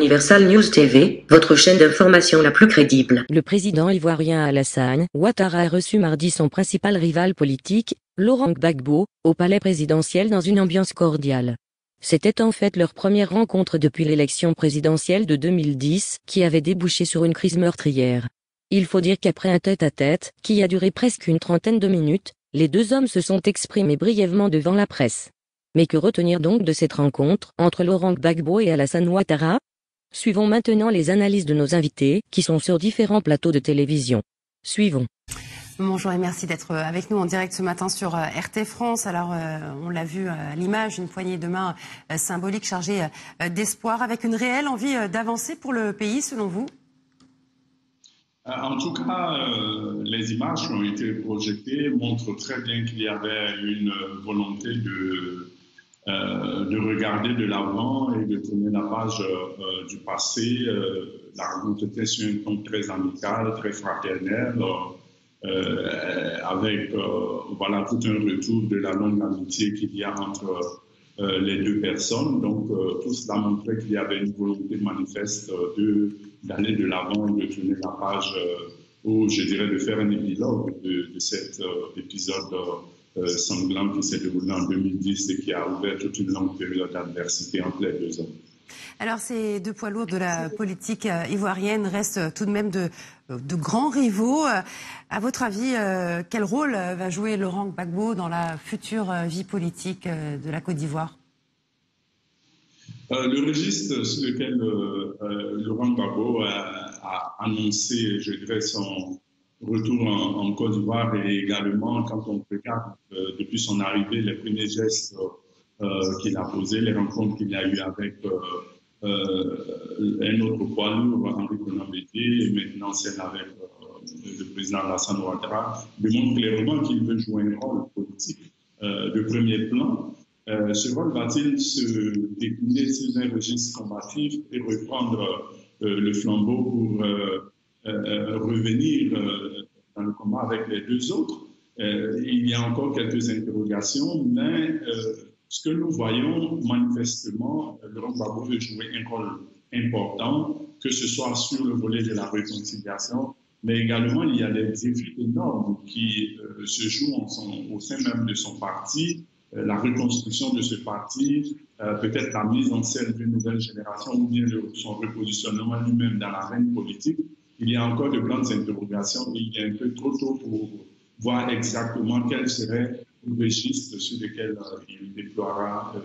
Universal News TV, votre chaîne d'information la plus crédible. Le président ivoirien Alassane Ouattara a reçu mardi son principal rival politique, Laurent Gbagbo, au palais présidentiel dans une ambiance cordiale. C'était en fait leur première rencontre depuis l'élection présidentielle de 2010, qui avait débouché sur une crise meurtrière. Il faut dire qu'après un tête-à-tête, qui a duré presque une trentaine de minutes, les deux hommes se sont exprimés brièvement devant la presse. Mais que retenir donc de cette rencontre entre Laurent Gbagbo et Alassane Ouattara? Suivons maintenant les analyses de nos invités, qui sont sur différents plateaux de télévision. Suivons. Bonjour et merci d'être avec nous en direct ce matin sur RT France. Alors, on l'a vu à l'image, une poignée de main symbolique chargée d'espoir, avec une réelle envie d'avancer pour le pays, selon vous? En tout cas, les images qui ont été projetées montrent très bien qu'il y avait une volonté de regarder de l'avant et de tourner la page du passé. La rencontre était sur un ton très amical, très fraternel, avec voilà, tout un retour de la longue amitié qu'il y a entre les deux personnes. Donc, tout cela montrait qu'il y avait une volonté manifeste d'aller de l'avant et de tourner la page, ou je dirais de faire un épilogue de cet épisode sanglant qui s'est déroulé en 2010 et qui a ouvert toute une longue période d'adversité entre les deux hommes. Alors, ces deux poids lourds de la politique ivoirienne restent tout de même de grands rivaux. À votre avis, quel rôle va jouer Laurent Gbagbo dans la future vie politique de la Côte d'Ivoire? Le registre sur lequel Laurent Gbagbo a annoncé, je dirais, son retour en Côte d'Ivoire, et également quand on regarde depuis son arrivée les premiers gestes qu'il a posés, les rencontres qu'il a eues avec un autre poids lourd, Henri Konan Bédié, et maintenant celle avec le président Alassane Ouattara, démontre clairement qu'il veut jouer un rôle politique de premier plan. Ce rôle va-t-il se décliner sur un registre combatif et reprendre le flambeau pour revenir dans le combat avec les deux autres? Il y a encore quelques interrogations, mais ce que nous voyons manifestement, Laurent Gbagbo veut jouer un rôle important, que ce soit sur le volet de la réconciliation, mais également il y a des défis énormes qui se jouent au sein même de son parti. La reconstruction de ce parti, peut-être la mise en scène d'une nouvelle génération ou bien son repositionnement lui-même dans l'arène politique. Il y a encore de grandes interrogations et il est un peu trop tôt pour voir exactement quel serait le registre sur lequel il déploiera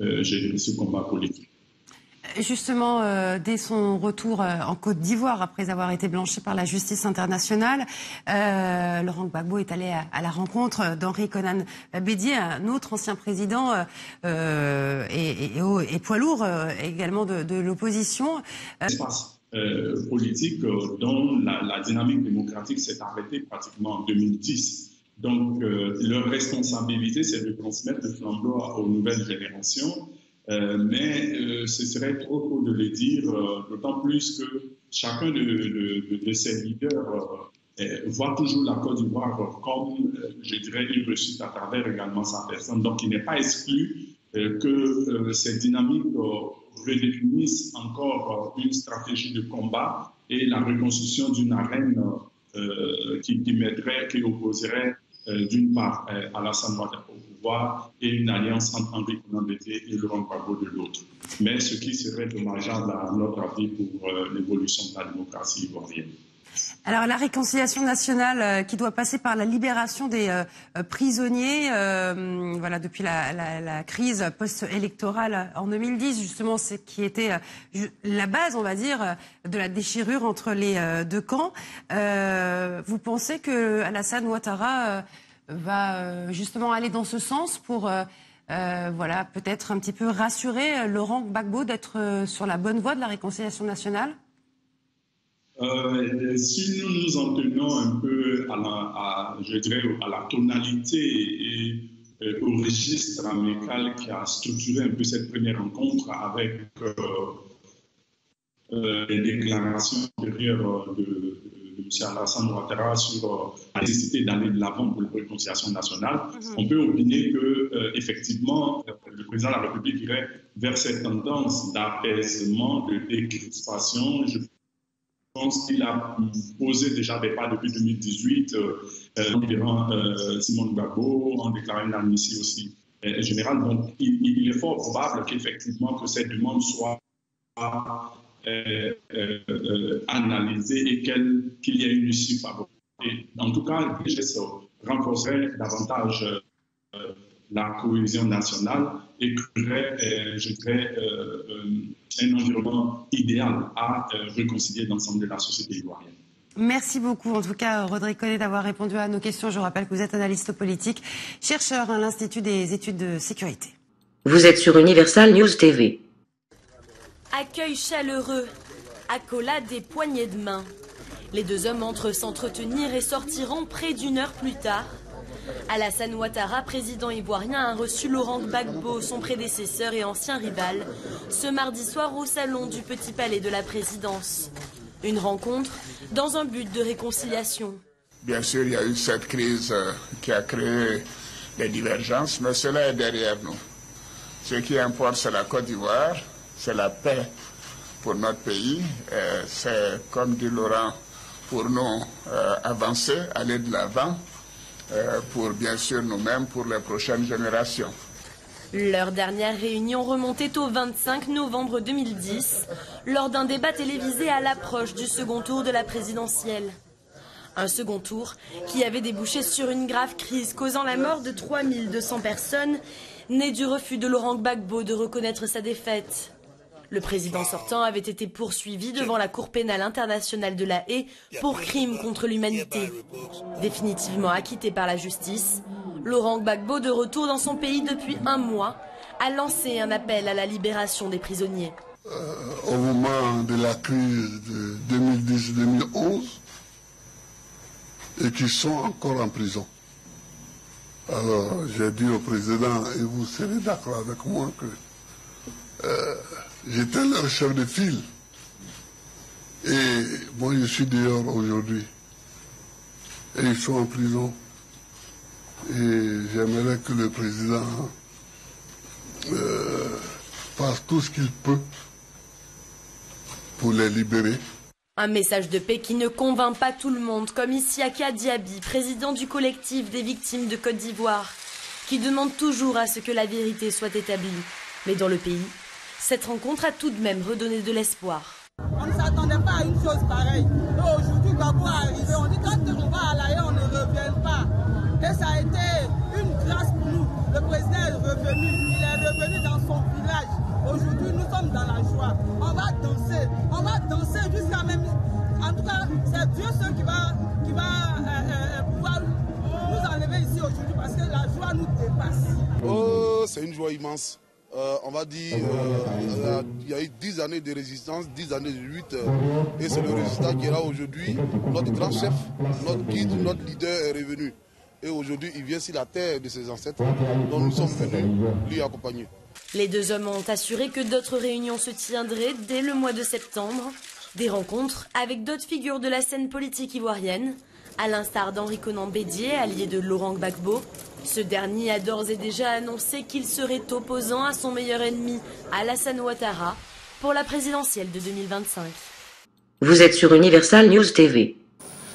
ce combat politique. Justement, dès son retour en Côte d'Ivoire, après avoir été blanchi par la justice internationale, Laurent Gbagbo est allé à la rencontre d'Henri Konan Bédié, un autre ancien président et poids lourd également de l'opposition. L'espace politique dont la dynamique démocratique s'est arrêtée pratiquement en 2010. Donc, leur responsabilité, c'est de transmettre le flambeau aux nouvelles générations. Mais ce serait trop tôt de le dire, d'autant plus que chacun de ces leaders voit toujours la Côte d'Ivoire comme, je dirais, une réussite à travers également sa personne. Donc, il n'est pas exclu que ces dynamiques redéfinissent encore une stratégie de combat et la reconstruction d'une arène qui opposerait d'une part Alassane Ouattara au pouvoir et une alliance entre Henri Konan Bédié et Laurent Gbagbo de l'autre. Mais ce qui serait dommageable à notre avis pour l'évolution de la démocratie ivoirienne. Alors, la réconciliation nationale qui doit passer par la libération des prisonniers, voilà, depuis la crise post-électorale en 2010, justement, c'est qui était la base, on va dire, de la déchirure entre les deux camps. Vous pensez que Alassane Ouattara va justement aller dans ce sens pour, voilà, peut-être un petit peu rassurer Laurent Gbagbo d'être sur la bonne voie de la réconciliation nationale? Si nous nous en tenons un peu je dirais, à la tonalité et au registre amical qui a structuré un peu cette première rencontre avec les déclarations antérieures de M. Alassane Ouattara sur la nécessité d'aller de l'avant pour la réconciliation nationale, on peut opiner que, effectivement, le président de la République irait vers cette tendance d'apaisement, de décrispation. Je pense qu'il a posé déjà des pas depuis 2018, environ Simone Gbagbo, en déclarant une amnistie aussi générale. Donc, il est fort probable qu'effectivement que cette demande soit analysée et qu'il y ait une issue favorable. Et en tout cas, le geste renforcerait davantage la cohésion nationale et créerait, je dirais, un environnement idéal à réconcilier l'ensemble de la société ivoirienne. Merci beaucoup, en tout cas, Rodrigue Connet, d'avoir répondu à nos questions. Je rappelle que vous êtes analyste politique, chercheur à l'Institut des études de sécurité. Vous êtes sur Universal News TV. Accueil chaleureux, accolade et poignées de main. Les deux hommes entrent s'entretenir et sortiront près d'une heure plus tard. Alassane Ouattara, président ivoirien, a reçu Laurent Gbagbo, son prédécesseur et ancien rival, ce mardi soir au salon du Petit Palais de la Présidence. Une rencontre dans un but de réconciliation. Bien sûr, il y a eu cette crise qui a créé des divergences, mais cela est derrière nous. Ce qui importe, c'est la Côte d'Ivoire, c'est la paix pour notre pays. C'est, comme dit Laurent, pour nous avancer, aller de l'avant, pour bien sûr nous-mêmes, pour les prochaines générations. Leur dernière réunion remontait au 25 novembre 2010, lors d'un débat télévisé à l'approche du second tour de la présidentielle. Un second tour qui avait débouché sur une grave crise causant la mort de 3200 personnes, née du refus de Laurent Gbagbo de reconnaître sa défaite. Le président sortant avait été poursuivi devant la Cour pénale internationale de La Haye pour crimes contre l'humanité. Définitivement acquitté par la justice, Laurent Gbagbo, de retour dans son pays depuis un mois, a lancé un appel à la libération des prisonniers. Au moment de la crise de 2010-2011, et qui sont encore en prison. Alors, j'ai dit au président, et vous serez d'accord avec moi, que j'étais leur chef de file. Et moi, je suis dehors aujourd'hui. Et ils sont en prison. Et j'aimerais que le président fasse tout ce qu'il peut pour les libérer. Un message de paix qui ne convainc pas tout le monde, comme Isiaka Diaby, président du collectif des victimes de Côte d'Ivoire, qui demande toujours à ce que la vérité soit établie. Mais dans le pays, cette rencontre a tout de même redonné de l'espoir. On ne s'attendait pas à une chose pareille. Aujourd'hui, Gbagbo est arrivé, on dit quand on va à La Haye, on ne revient pas. Et ça a été une grâce pour nous. Le président est revenu, il est revenu dans son village. Aujourd'hui, nous sommes dans la joie. On va danser jusqu'à même... En tout cas, c'est Dieu seul qui va pouvoir nous enlever ici aujourd'hui parce que la joie nous dépasse. C'est une joie immense. On va dire, il y a eu 10 années de résistance, 10 années de lutte, et c'est le résultat qui est là aujourd'hui. Notre grand chef, notre guide, notre leader est revenu. Et aujourd'hui, il vient sur la terre de ses ancêtres, dont nous sommes venus lui accompagner. Les deux hommes ont assuré que d'autres réunions se tiendraient dès le mois de septembre. Des rencontres avec d'autres figures de la scène politique ivoirienne, à l'instar d'Henri Konan Bédié, allié de Laurent Gbagbo. Ce dernier a d'ores et déjà annoncé qu'il serait opposant à son meilleur ennemi, Alassane Ouattara, pour la présidentielle de 2025. Vous êtes sur Universal News TV.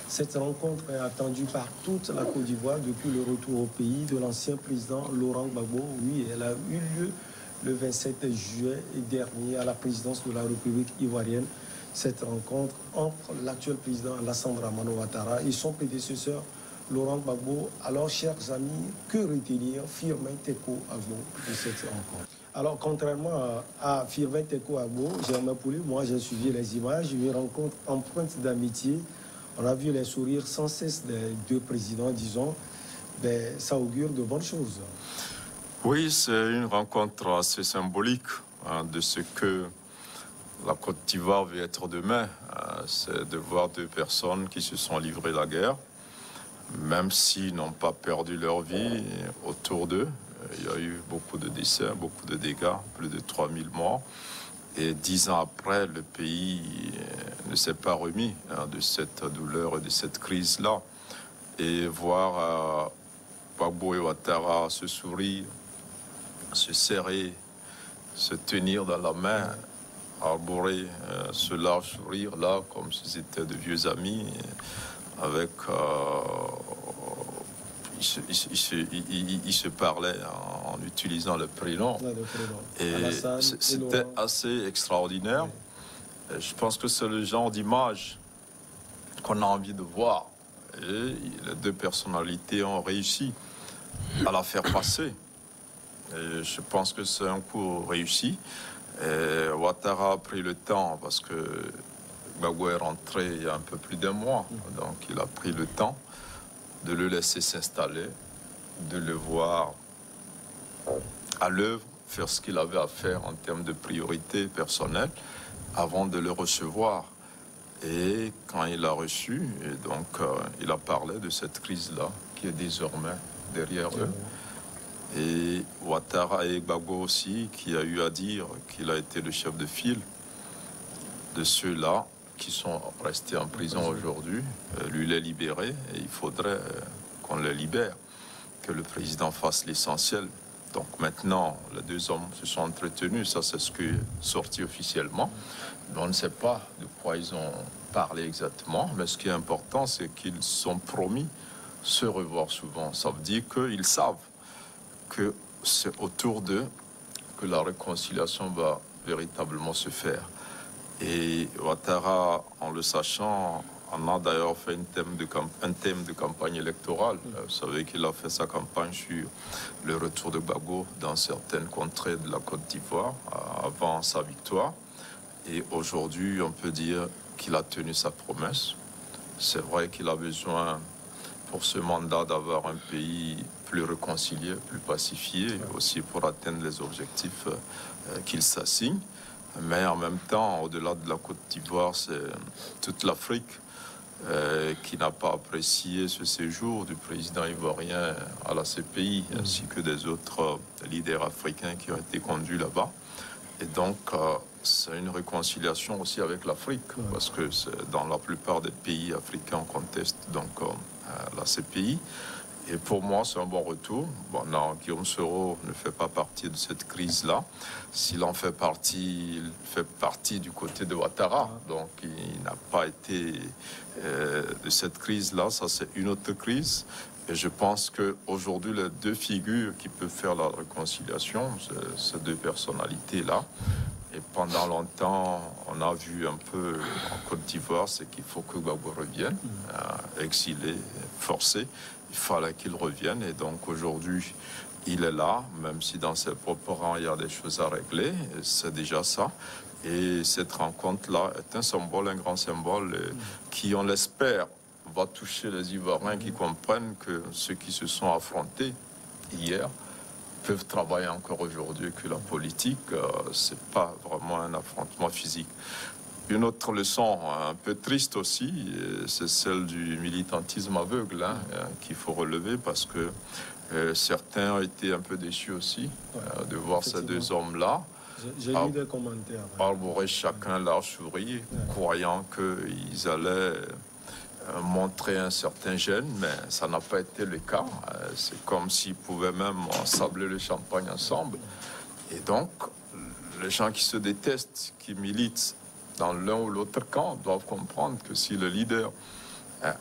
Cette rencontre est attendue par toute la Côte d'Ivoire depuis le retour au pays de l'ancien président Laurent Gbagbo. Oui, elle a eu lieu le 27 juillet dernier à la présidence de la République ivoirienne. Cette rencontre entre l'actuel président Alassane Ouattara et son prédécesseur Laurent Gbagbo. Alors, chers amis, que retenir Firmin Teko Agbo de cette rencontre? Alors, contrairement à Firmin Teko Agbo, Germain Poulet, moi j'ai suivi les images, une rencontre empreinte d'amitié. On a vu les sourires sans cesse des deux présidents, disons. Ça augure de bonnes choses. Oui, c'est une rencontre assez symbolique de ce que la Côte d'Ivoire veut être demain. C'est de voir deux personnes qui se sont livrées la guerre, même s'ils n'ont pas perdu leur vie autour d'eux. Il y a eu beaucoup de décès, beaucoup de dégâts, plus de 3000 morts. Et 10 ans après, le pays ne s'est pas remis de cette douleur et de cette crise-là. Et voir Gbagbo et Ouattara se sourire, se serrer, se tenir dans la main, arborer ce large sourire-là, comme si c'était de vieux amis, avec... Ils se parlaient en utilisant le prénom. Et c'était assez extraordinaire. Et je pense que c'est le genre d'image qu'on a envie de voir. Et les deux personnalités ont réussi à la faire passer. Et je pense que c'est un coup réussi. Et Ouattara a pris le temps parce que Gbagbo est rentré il y a un peu plus d'un mois. Donc il a pris le temps de le laisser s'installer, de le voir à l'œuvre, faire ce qu'il avait à faire en termes de priorité personnelle avant de le recevoir. Et quand il l'a reçu, et donc, il a parlé de cette crise-là qui est désormais derrière eux. Et Ouattara et Gbagbo aussi, qui a eu à dire qu'il a été le chef de file de ceux-là qui sont restés en prison aujourd'hui. Lui l'est libéré et il faudrait qu'on le libère, que le président fasse l'essentiel. Donc maintenant, les deux hommes se sont entretenus, ça c'est ce qui est sorti officiellement. Mais on ne sait pas de quoi ils ont parlé exactement, mais ce qui est important, c'est qu'ils sont promis se revoir souvent. Ça veut dire qu'ils savent que c'est autour d'eux que la réconciliation va véritablement se faire. Et Ouattara, en le sachant, en a d'ailleurs fait un thème de campagne électorale. Vous savez qu'il a fait sa campagne sur le retour de Gbagbo dans certaines contrées de la Côte d'Ivoire avant sa victoire. Et aujourd'hui, on peut dire qu'il a tenu sa promesse. C'est vrai qu'il a besoin, pour ce mandat, d'avoir un pays plus réconcilié, plus pacifié, aussi pour atteindre les objectifs qu'il s'assigne. Mais en même temps, au-delà de la Côte d'Ivoire, c'est toute l'Afrique qui n'a pas apprécié ce séjour du président ivoirien à la CPI, ainsi que des autres leaders africains qui ont été conduits là-bas. Et donc, c'est une réconciliation aussi avec l'Afrique, parce que dans la plupart des pays africains, on conteste donc la CPI. Et pour moi, c'est un bon retour. Bon, non, Guillaume Soro ne fait pas partie de cette crise-là. S'il en fait partie, il fait partie du côté de Ouattara. Donc, il n'a pas été de cette crise-là. Ça, c'est une autre crise. Et je pense qu'aujourd'hui, les deux figures qui peuvent faire la réconciliation, c'est ces deux personnalités-là. Et pendant longtemps, on a vu un peu en Côte d'Ivoire, c'est qu'il faut que Gbagbo revienne, exilé, forcé. Il fallait qu'il revienne et donc aujourd'hui, il est là, même si dans ses propres rangs, il y a des choses à régler, c'est déjà ça. Et cette rencontre-là est un symbole, un grand symbole qui, on l'espère, va toucher les Ivoiriens qui comprennent que ceux qui se sont affrontés hier peuvent travailler encore aujourd'hui, que la politique, c'est pas vraiment un affrontement physique. Une autre leçon un peu triste aussi, c'est celle du militantisme aveugle qu'il faut relever parce que certains ont été un peu déçus aussi de voir ces deux hommes-là. J'ai lu des commentaires. Arborer chacun leur sourire, croyant qu'ils allaient montrer un certain gêne, mais ça n'a pas été le cas. C'est comme s'ils pouvaient même sabler le champagne ensemble. Et donc, les gens qui se détestent, qui militent dans l'un ou l'autre camp, doivent comprendre que si le leader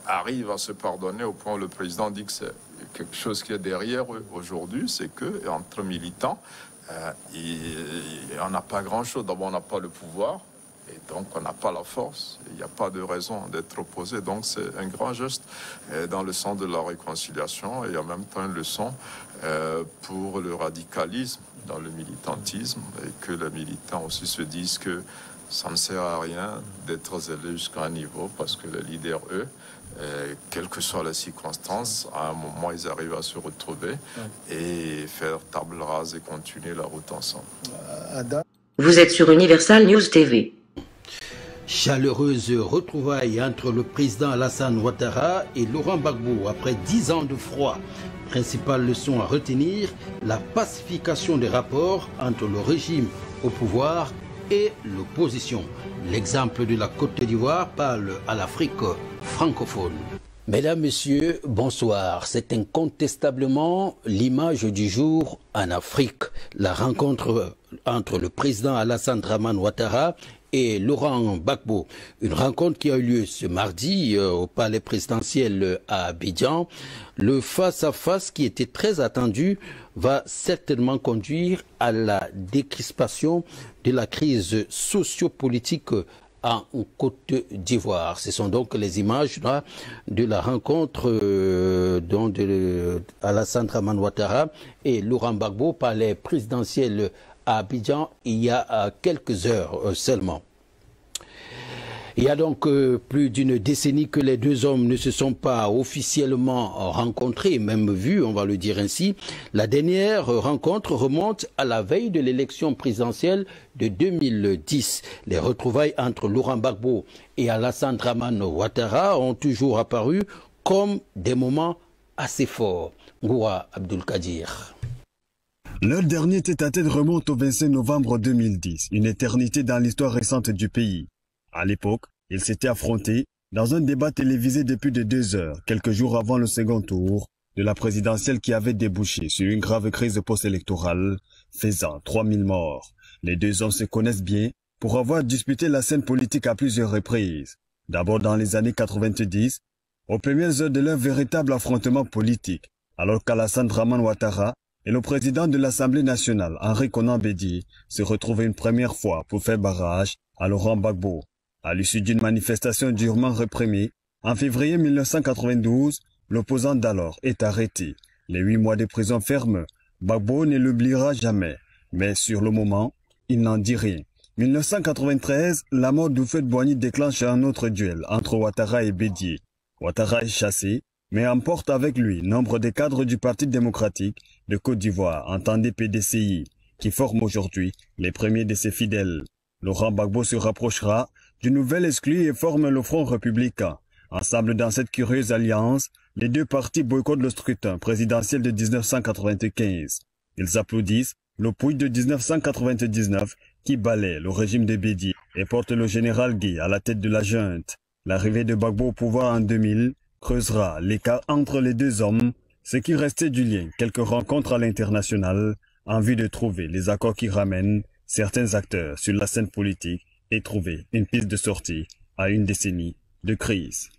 arrive à se pardonner au point où le président dit que c'est quelque chose qui est derrière eux aujourd'hui, c'est que entre militants, on n'a pas grand-chose. D'abord, on n'a pas le pouvoir, et donc on n'a pas la force. Il n'y a pas de raison d'être opposé. Donc c'est un grand geste dans le sens de la réconciliation et en même temps une leçon pour le radicalisme dans le militantisme et que les militants aussi se disent que ça ne sert à rien d'être zélé jusqu'à un niveau parce que les leaders, eux, quelles que soient les circonstances, à un moment, ils arrivent à se retrouver et faire table rase et continuer la route ensemble. Vous êtes sur Universal News TV. Chaleureuse retrouvaille entre le président Alassane Ouattara et Laurent Gbagbo après 10 ans de froid. Principale leçon à retenir, la pacification des rapports entre le régime au pouvoir et l'opposition. L'exemple de la Côte d'Ivoire parle à l'Afrique francophone. Mesdames, Messieurs, bonsoir. C'est incontestablement l'image du jour en Afrique. La rencontre entre le président Alassane Dramane Ouattara et Laurent Gbagbo. Une rencontre qui a eu lieu ce mardi au palais présidentiel à Abidjan. Le face-à-face qui était très attendu va certainement conduire à la décrispation de la crise sociopolitique en Côte d'Ivoire. Ce sont donc les images là, de la rencontre de Alassane Dramane Ouattara et Laurent Gbagbo par les présidentielles à Abidjan il y a quelques heures seulement. Il y a donc plus d'une décennie que les deux hommes ne se sont pas officiellement rencontrés, même vus, on va le dire ainsi. La dernière rencontre remonte à la veille de l'élection présidentielle de 2010. Les retrouvailles entre Laurent Gbagbo et Alassane Dramane Ouattara ont toujours apparu comme des moments assez forts. Ngoura Abdul-Kadir. Leur dernier tête-à-tête remonte au 25 novembre 2010, une éternité dans l'histoire récente du pays. À l'époque, ils s'étaient affrontés dans un débat télévisé de plus de 2 heures, quelques jours avant le second tour de la présidentielle qui avait débouché sur une grave crise post-électorale, faisant 3000 morts. Les deux hommes se connaissent bien pour avoir disputé la scène politique à plusieurs reprises. D'abord dans les années 90, aux premières heures de leur véritable affrontement politique, alors qu'Alassane Dramane Ouattara et le président de l'Assemblée nationale, Henri Konan Bédié, se retrouvaient une première fois pour faire barrage à Laurent Gbagbo. À l'issue d'une manifestation durement réprimée, en février 1992, l'opposant d'alors est arrêté. Les 8 mois de prison ferme, Gbagbo ne l'oubliera jamais. Mais sur le moment, il n'en dit rien. 1993, la mort d'Houphouët-Boigny déclenche un autre duel entre Ouattara et Bédié. Ouattara est chassé, mais emporte avec lui nombre de cadres du Parti démocratique de Côte d'Ivoire, entendez PDCI, qui forment aujourd'hui les premiers de ses fidèles. Laurent Gbagbo se rapprochera du nouvel exclu et forme le Front républicain. Ensemble dans cette curieuse alliance, les deux partis boycottent le scrutin présidentiel de 1995. Ils applaudissent le puits de 1999 qui balaie le régime de Bédié et porte le général Guy à la tête de la junte. L'arrivée de Gbagbo au pouvoir en 2000 creusera l'écart entre les deux hommes, ce qui restait du lien, quelques rencontres à l'international en vue de trouver les accords qui ramènent certains acteurs sur la scène politique et trouver une piste de sortie à une décennie de crise.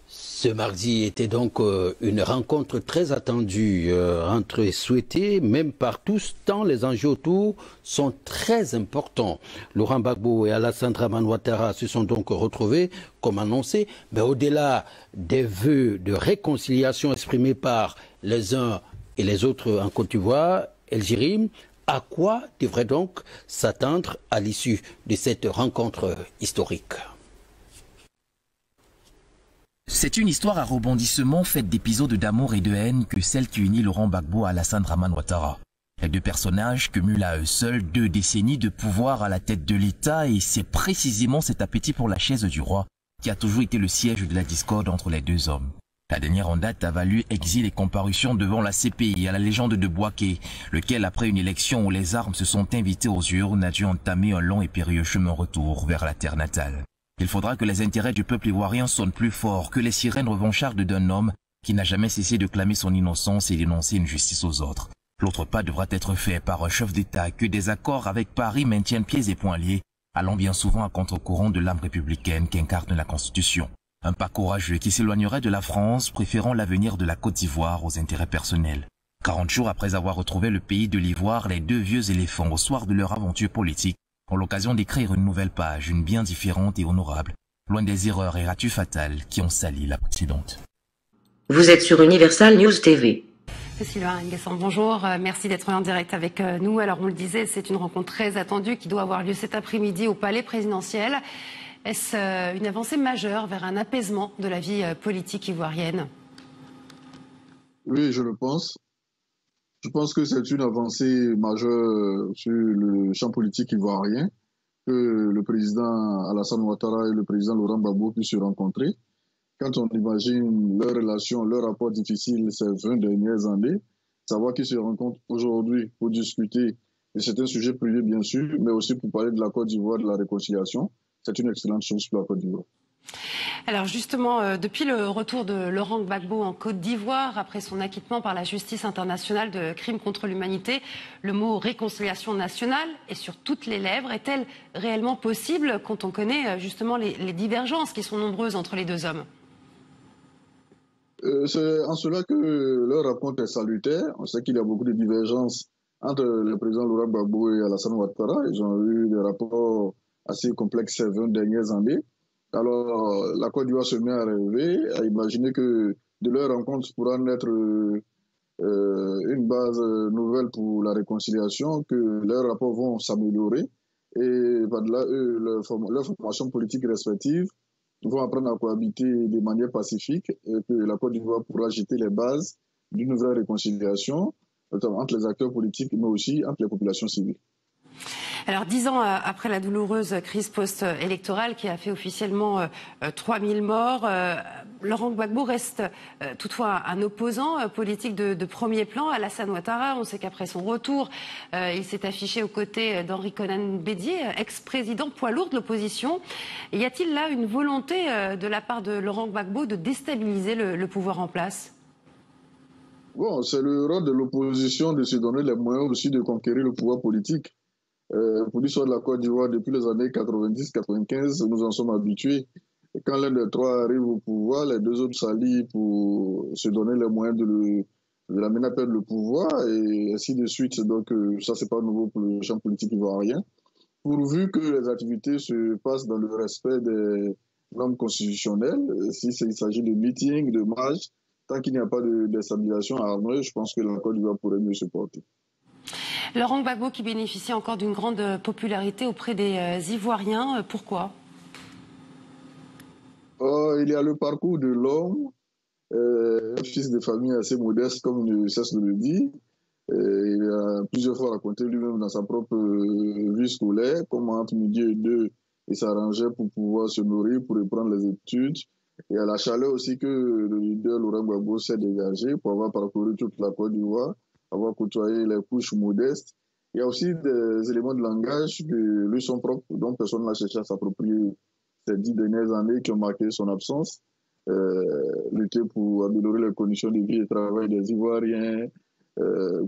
Ce mardi était donc une rencontre très attendue, souhaitée même par tous, tant les enjeux autour sont très importants. Laurent Gbagbo et Alassane Dramane Ouattara se sont donc retrouvés, comme annoncé, mais au-delà des vœux de réconciliation exprimés par les uns et les autres en Côte d'Ivoire, El Jirim, à quoi devrait donc s'attendre à l'issue de cette rencontre historique? C'est une histoire à rebondissement faite d'épisodes d'amour et de haine que celle qui unit Laurent Gbagbo à Alassane Dramane Ouattara. Les deux personnages cumulent à eux seuls 2 décennies de pouvoir à la tête de l'État et c'est précisément cet appétit pour la chaise du roi qui a toujours été le siège de la discorde entre les deux hommes. La dernière en date a valu exil et comparution devant la CPI à la légende de Bouaké, lequel après une élection où les armes se sont invitées aux urnes a dû entamer un long et périlleux chemin retour vers la terre natale. Il faudra que les intérêts du peuple ivoirien sonnent plus fort que les sirènes revanchardes d'un homme qui n'a jamais cessé de clamer son innocence et d'énoncer une justice aux autres. L'autre pas devra être fait par un chef d'État que des accords avec Paris maintiennent pieds et poings liés, allant bien souvent à contre-courant de l'âme républicaine qu'incarne la Constitution. Un pas courageux qui s'éloignerait de la France, préférant l'avenir de la Côte d'Ivoire aux intérêts personnels. 40 jours après avoir retrouvé le pays de l'Ivoire, les deux vieux éléphants au soir de leur aventure politique ont l'occasion d'écrire une nouvelle page, une bien différente et honorable, loin des erreurs et ratus fatales qui ont sali la précédente. Vous êtes sur Universal News TV. Sylvain Nguessan, bonjour. Merci d'être en direct avec nous. Alors, on le disait, c'est une rencontre très attendue qui doit avoir lieu cet après-midi au palais présidentiel. Est-ce une avancée majeure vers un apaisement de la vie politique ivoirienne? Oui, je le pense. Je pense que c'est une avancée majeure sur le champ politique ivoirien, que le président Alassane Ouattara et le président Laurent Gbagbo puissent se rencontrer. Quand on imagine leur relation, leur rapport difficile ces 20 dernières années, savoir qu'ils se rencontrent aujourd'hui pour discuter de certains sujets privés, bien sûr, mais aussi pour parler de la Côte d'Ivoire, de la réconciliation. C'est une excellente chose pour la Côte d'Ivoire. Alors justement, depuis le retour de Laurent Gbagbo en Côte d'Ivoire, après son acquittement par la justice internationale de crimes contre l'humanité, le mot réconciliation nationale est sur toutes les lèvres. Est-elle réellement possible quand on connaît justement les divergences qui sont nombreuses entre les deux hommes? C'est en cela que leur rencontre est salutaire. On sait qu'il y a beaucoup de divergences entre le président Laurent Gbagbo et Alassane Ouattara. Ils ont eu des rapports assez complexes ces 20 dernières années. Alors, la Côte d'Ivoire se met à rêver, à imaginer que de leur rencontre pourra naître une base nouvelle pour la réconciliation, que leurs rapports vont s'améliorer et par-delà eux, leurs formations politiques respectives vont apprendre à cohabiter de manière pacifique et que la Côte d'Ivoire pourra jeter les bases d'une vraie réconciliation, notamment entre les acteurs politiques, mais aussi entre les populations civiles. Alors 10 ans après la douloureuse crise post-électorale qui a fait officiellement 3000 morts, Laurent Gbagbo reste toutefois un opposant politique de premier plan. Alassane Ouattara, on sait qu'après son retour, il s'est affiché aux côtés d'Henri Konan Bédié, ex-président poids lourd de l'opposition. Y a-t-il là une volonté de la part de Laurent Gbagbo de déstabiliser le pouvoir en place? Bon, c'est le rôle de l'opposition de se donner les moyens aussi de conquérir le pouvoir politique. Pour l'histoire de la Côte d'Ivoire, depuis les années 90-95, nous en sommes habitués. Et quand l'un des trois arrive au pouvoir, les deux autres s'allient pour se donner les moyens de l'amener à perdre le pouvoir, et ainsi de suite. Donc ça, c'est pas nouveau pour le champ politique ivoirien. Pourvu que les activités se passent dans le respect des normes constitutionnelles, s'il s'agit de meetings, de marches, tant qu'il n'y a pas de déstabilisation armée, je pense que la Côte d'Ivoire pourrait mieux se porter. Laurent Gbagbo qui bénéficie encore d'une grande popularité auprès des Ivoiriens, pourquoi? Il y a le parcours de l'homme, un fils de famille assez modeste, comme il ne cesse de le dire. Il a plusieurs fois raconté lui-même dans sa propre vie scolaire comment entre midi et deux, il s'arrangeait pour pouvoir se nourrir, pour reprendre les études. Et à la chaleur aussi que le leader Laurent Gbagbo s'est dégagé pour avoir parcouru toute la Côte d'Ivoire, avoir côtoyé les couches modestes. Il y a aussi des éléments de langage qui lui sont propres, dont personne n'a cherché à s'approprier ces 10 dernières années qui ont marqué son absence. Lutter pour améliorer les conditions de vie et de travail des Ivoiriens,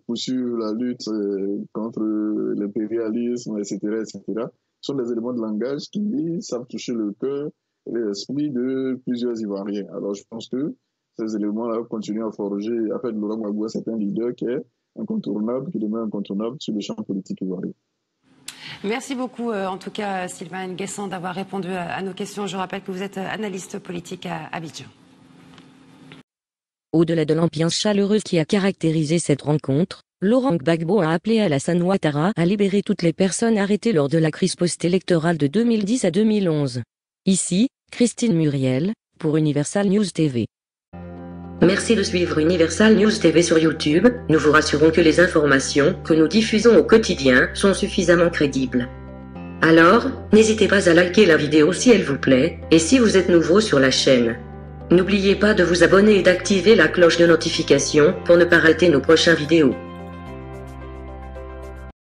poursuivre la lutte contre l'impérialisme, etc., etc. Ce sont des éléments de langage qui savent toucher le cœur et l'esprit de plusieurs Ivoiriens. Alors je pense que ces éléments-là continuent à forger. En fait, Laurent Gbagbo, c'est un leader qui est incontournable, qui demeure incontournable sur le champ politique ivoirien. Merci beaucoup, en tout cas, Sylvain Nguessan, d'avoir répondu à nos questions. Je rappelle que vous êtes analyste politique à Abidjan. Au-delà de l'ambiance chaleureuse qui a caractérisé cette rencontre, Laurent Gbagbo a appelé Alassane Ouattara à libérer toutes les personnes arrêtées lors de la crise post-électorale de 2010 à 2011. Ici, Christine Muriel, pour Universal News TV. Merci de suivre Universal News TV sur YouTube. Nous vous rassurons que les informations que nous diffusons au quotidien sont suffisamment crédibles. Alors, n'hésitez pas à liker la vidéo si elle vous plaît, et si vous êtes nouveau sur la chaîne. N'oubliez pas de vous abonner et d'activer la cloche de notification pour ne pas rater nos prochaines vidéos.